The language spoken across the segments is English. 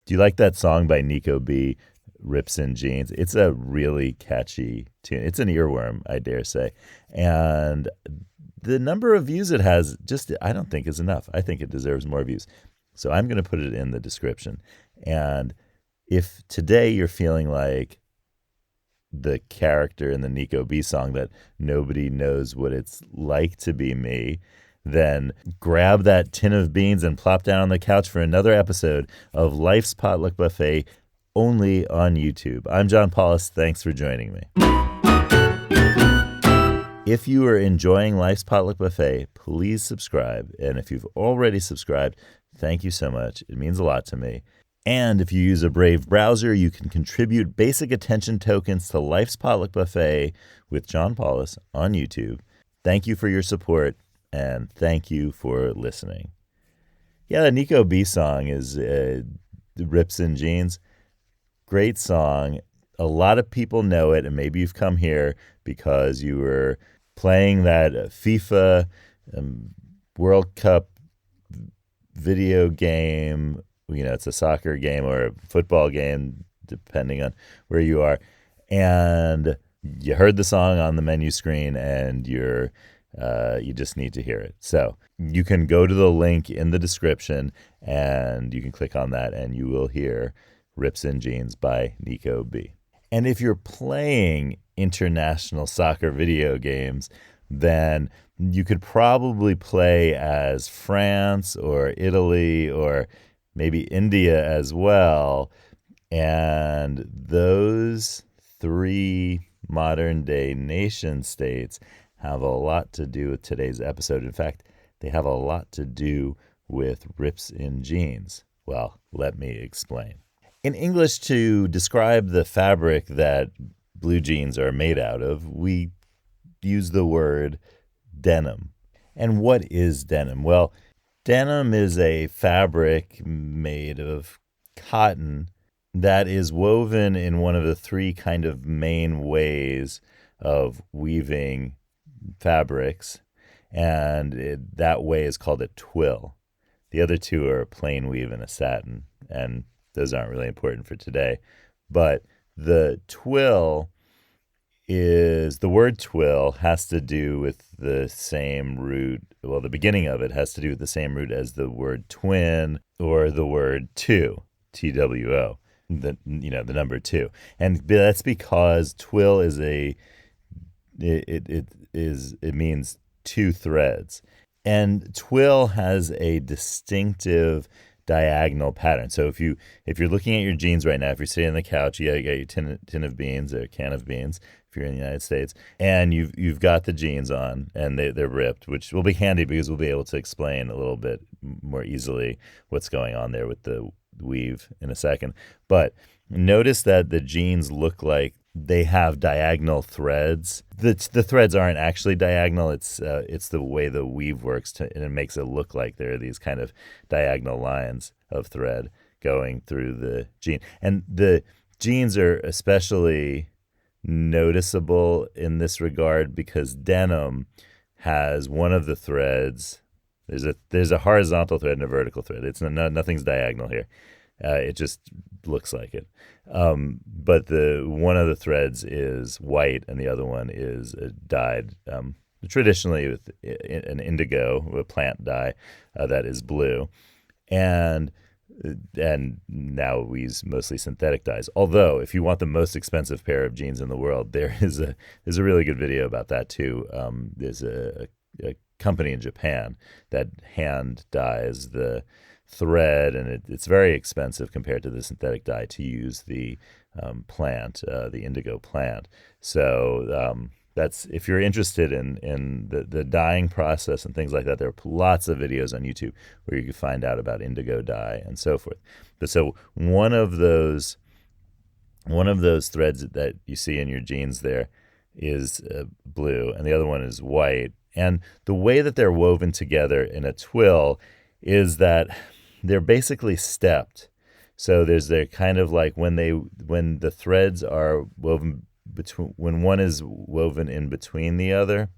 Do you like that song by Nico B, Rips in Jeans? It's a really catchy tune. It's an earworm, I dare say. And the number of views it has just, I don't think is enough. I think it deserves more views. So I'm going to put it in the description. And if today you're feeling like the character in the Nico B song that nobody knows what it's like to be me, then grab that tin of beans and plop down on the couch for another episode of Life's Potluck Buffet only on YouTube. I'm John Paulus. Thanks for joining me. If you are enjoying Life's Potluck Buffet, please subscribe. And if you've already subscribed, thank you so much. It means a lot to me. And if you use a Brave browser, you can contribute basic attention tokens to Life's Potluck Buffet with John Paulus on YouTube. Thank you for your support, and thank you for listening. Yeah, the Nico B song is Rips in Jeans. Great song. A lot of people know it, and maybe you've come here because you were playing that FIFA World Cup video game. You know, it's a soccer game or a football game, depending on where you are. And you heard the song on the menu screen, and you just need to hear it. So you can go to the link in the description, and you can click on that, and you will hear Rips in Jeans by Nico B. And if you're playing international soccer video games, then you could probably play as France or Italy or maybe India as well. And those three modern day nation states have a lot to do with today's episode. In fact, they have a lot to do with Rips in Jeans. Well, let me explain. In English, to describe the fabric that blue jeans are made out of, we use the word denim. And what is denim? Well, denim is a fabric made of cotton that is woven in one of the three kind of main ways of weaving fabrics, and that way is called a twill. The other two are a plain weave and a satin, and those aren't really important for today. But the twill is, the word twill has to do with the same root. Well, the beginning of it has to do with the same root as the word twin or the word two, TWO, the number two. And that's because twill is it means two threads. And twill has a distinctive diagonal pattern. So if you're looking at your jeans right now, if you're sitting on the couch, you got your tin of beans or can of beans, if you're in the United States, and you've got the jeans on and they're ripped, which will be handy because we'll be able to explain a little bit more easily what's going on there with the weave in a second. But notice that the jeans look like they have diagonal threads. The threads aren't actually diagonal. It's the way the weave works, and it makes it look like there are these kind of diagonal lines of thread going through the jean. And the jeans are especially noticeable in this regard because denim has one of the threads. There's a horizontal thread and a vertical thread. It's nothing's diagonal here. It just looks like it. But one of the threads is white and the other one is dyed traditionally with an indigo, a plant dye that is blue. And now we use mostly synthetic dyes. Although, if you want the most expensive pair of jeans in the world, there's a really good video about that too. There's a company in Japan that hand dyes the thread, and it's very expensive compared to the synthetic dye to use the plant, the indigo plant. So that's, if you're interested in the dyeing process and things like that, there are lots of videos on YouTube where you can find out about indigo dye and so forth. But so one of those threads that you see in your jeans there is blue, and the other one is white. And the way that they're woven together in a twill is that they're basically stepped. So they're kind of like when the threads are woven between, when one is woven in between the other,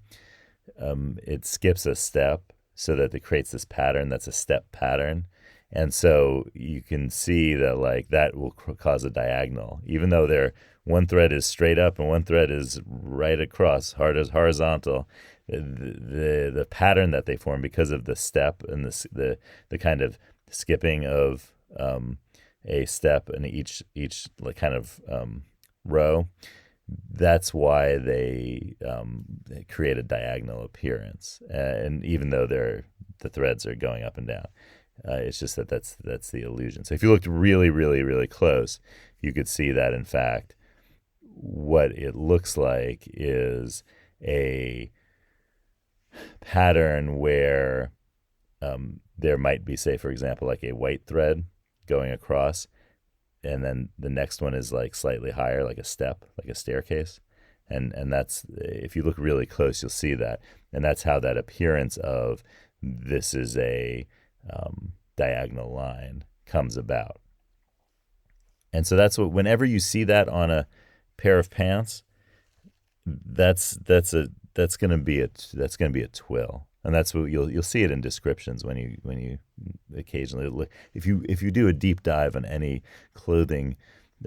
it skips a step so that it creates this pattern that's a step pattern. And so you can see that like that will cause a diagonal, even though one thread is straight up and one thread is right across, horizontal. The pattern that they form because of the step and the kind of skipping of a step in each like kind of row. That's why they create a diagonal appearance, and even though the threads are going up and down. It's just that's the illusion. So if you looked really, really, really close, you could see that, in fact, what it looks like is a pattern where there might be, say, for example, like a white thread going across, and then the next one is like slightly higher, like a step, like a staircase. And that's, if you look really close, you'll see that. And that's how that appearance of this is a diagonal line comes about. And so that's what, whenever you see that on a pair of pants, that's going to be a twill. And that's what you'll see it in descriptions when you occasionally look. If you do a deep dive on any clothing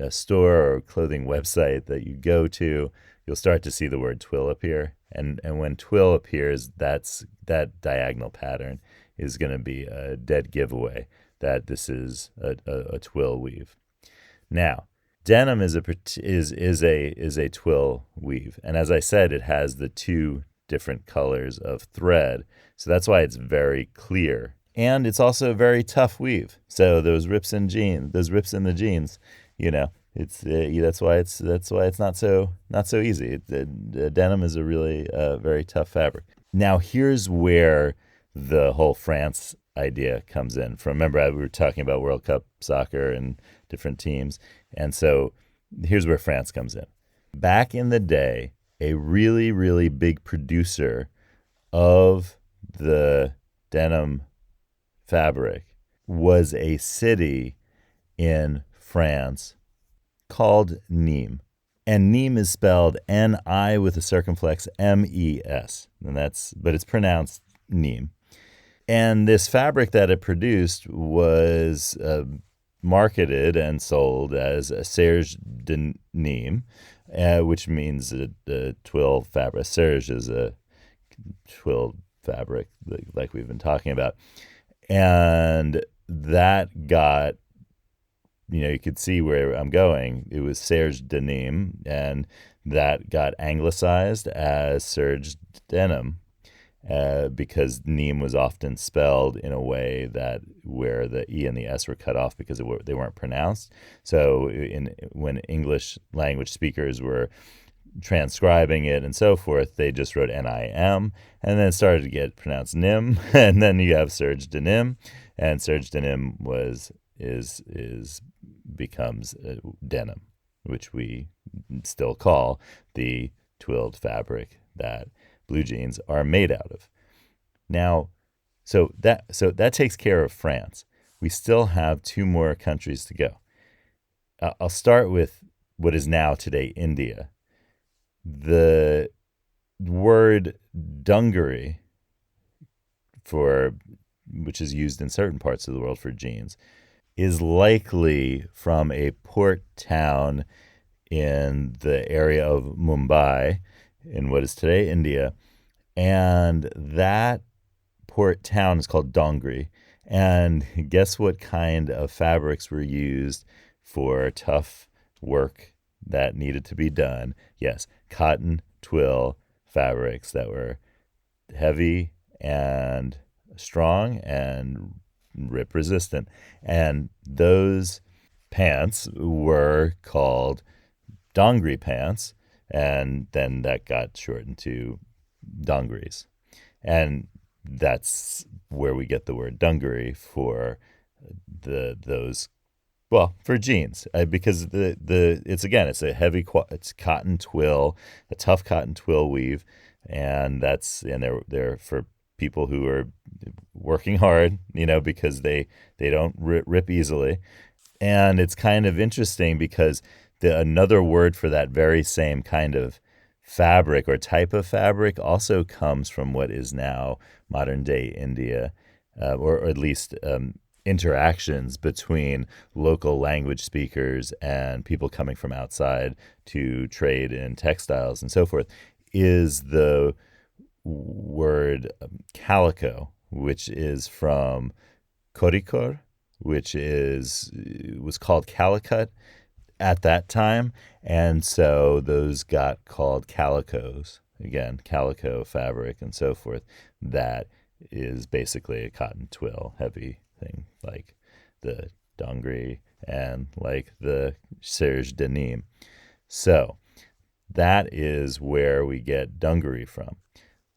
store or clothing website that you go to, you'll start to see the word twill appear. And when twill appears, that diagonal pattern is going to be a dead giveaway that this is a twill weave. Now, denim is a twill weave, and as I said, it has the two different colors of thread, so that's why it's very clear, and it's also a very tough weave. So those rips in the jeans, it's that's why it's not so easy. Denim is a really very tough fabric. Now here's where the whole France idea comes in. Remember, we were talking about World Cup soccer and different teams, and so here's where France comes in. Back in the day, a really, really big producer of the denim fabric was a city in France called Nîmes. And Nîmes is spelled N-I with a circumflex M-E-S. But it's pronounced Nîmes. And this fabric that it produced was marketed and sold as a serge de Nîmes, which means a twill fabric. Serge is a twill fabric, like we've been talking about. And that got, you could see where I'm going. It was serge de Nîmes, and that got anglicized as serge denim. Because Nîmes was often spelled in a way where the E and the S were cut off because they weren't pronounced. So when English language speakers were transcribing it and so forth, they just wrote N-I-M, and then it started to get pronounced Nim, and then you have serge de Nîmes, and serge de Nîmes becomes denim, which we still call the twilled fabric that blue jeans are made out of. Now, so that takes care of France. We still have two more countries to go. I'll start with what is now today India. The word dungaree, which is used in certain parts of the world for jeans, is likely from a port town in the area of Mumbai, in what is today India, and that port town is called Dongri. And guess what kind of fabrics were used for tough work that needed to be done? Yes, cotton twill fabrics that were heavy and strong and rip resistant. And those pants were called Dongri pants. And then that got shortened to dungarees. And that's where we get the word dungaree for for jeans, because it's a heavy it's cotton twill, a tough cotton twill weave, and they're for people who are working hard, because they don't rip easily. And it's kind of interesting because another word for that very same kind of fabric or type of fabric also comes from what is now modern day India, or at least interactions between local language speakers and people coming from outside to trade in textiles and so forth, is the word calico, which is from Korikor, which was called Calicut at that time, and so those got called calicos. Again, calico fabric and so forth. That is basically a cotton twill heavy thing, like the dongri and like the serge de Nîmes. So that is where we get dungaree from.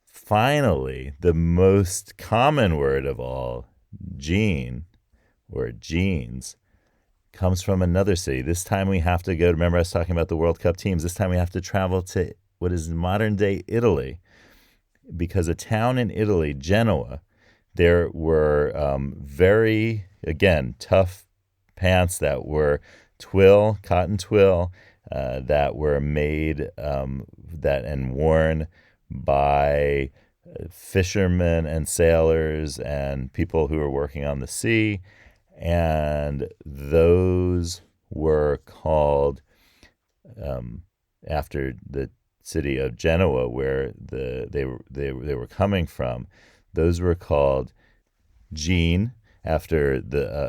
Finally, the most common word of all, jean or jeans, comes from another city. This time we have to go, remember I was talking about the World Cup teams, this time we have to travel to what is modern day Italy, because a town in Italy, Genoa, there were very, again, tough pants that were twill, cotton twill, that were made that and worn by fishermen and sailors and people who were working on the sea. And those were called, after the city of Genoa, where they were coming from, those were called jean, after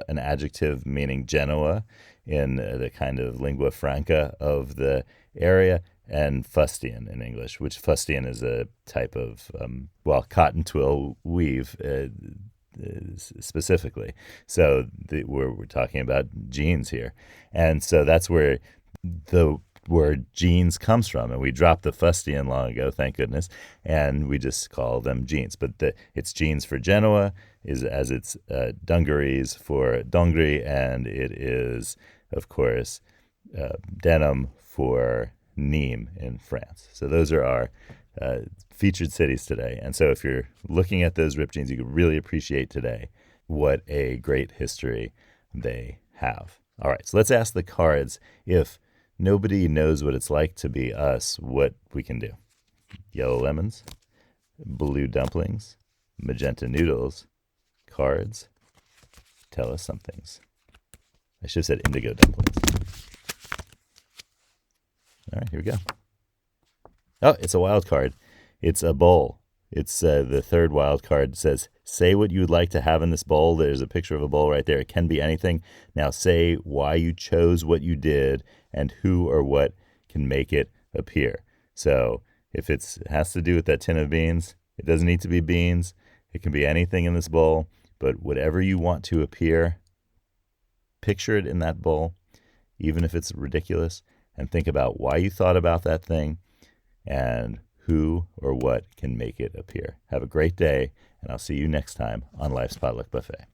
an adjective meaning Genoa in the kind of lingua franca of the area, and fustian in English, which fustian is a type of, cotton twill weave specifically. So we're talking about jeans here. And so that's where the word jeans comes from. And we dropped the fustian long ago, thank goodness, and we just call them jeans. But it's jeans for Genoa, is as it's dungarees for dongri, and it is, of course, denim for Nîmes in France. So those are our featured cities today. And so if you're looking at those ripped jeans, you can really appreciate today what a great history they have. All right, so let's ask the cards, if nobody knows what it's like to be us, what we can do. Yellow lemons, blue dumplings, magenta noodles, cards, tell us some things. I should have said indigo dumplings. All right, here we go. Oh, it's a wild card. It's a bowl. It's the third wild card. It says, say what you would like to have in this bowl. There's a picture of a bowl right there. It can be anything. Now say why you chose what you did and who or what can make it appear. So if it has to do with that tin of beans, it doesn't need to be beans. It can be anything in this bowl, but whatever you want to appear, picture it in that bowl, even if it's ridiculous, and think about why you thought about that thing and who or what can make it appear. Have a great day, and I'll see you next time on Life's Potluck Buffet.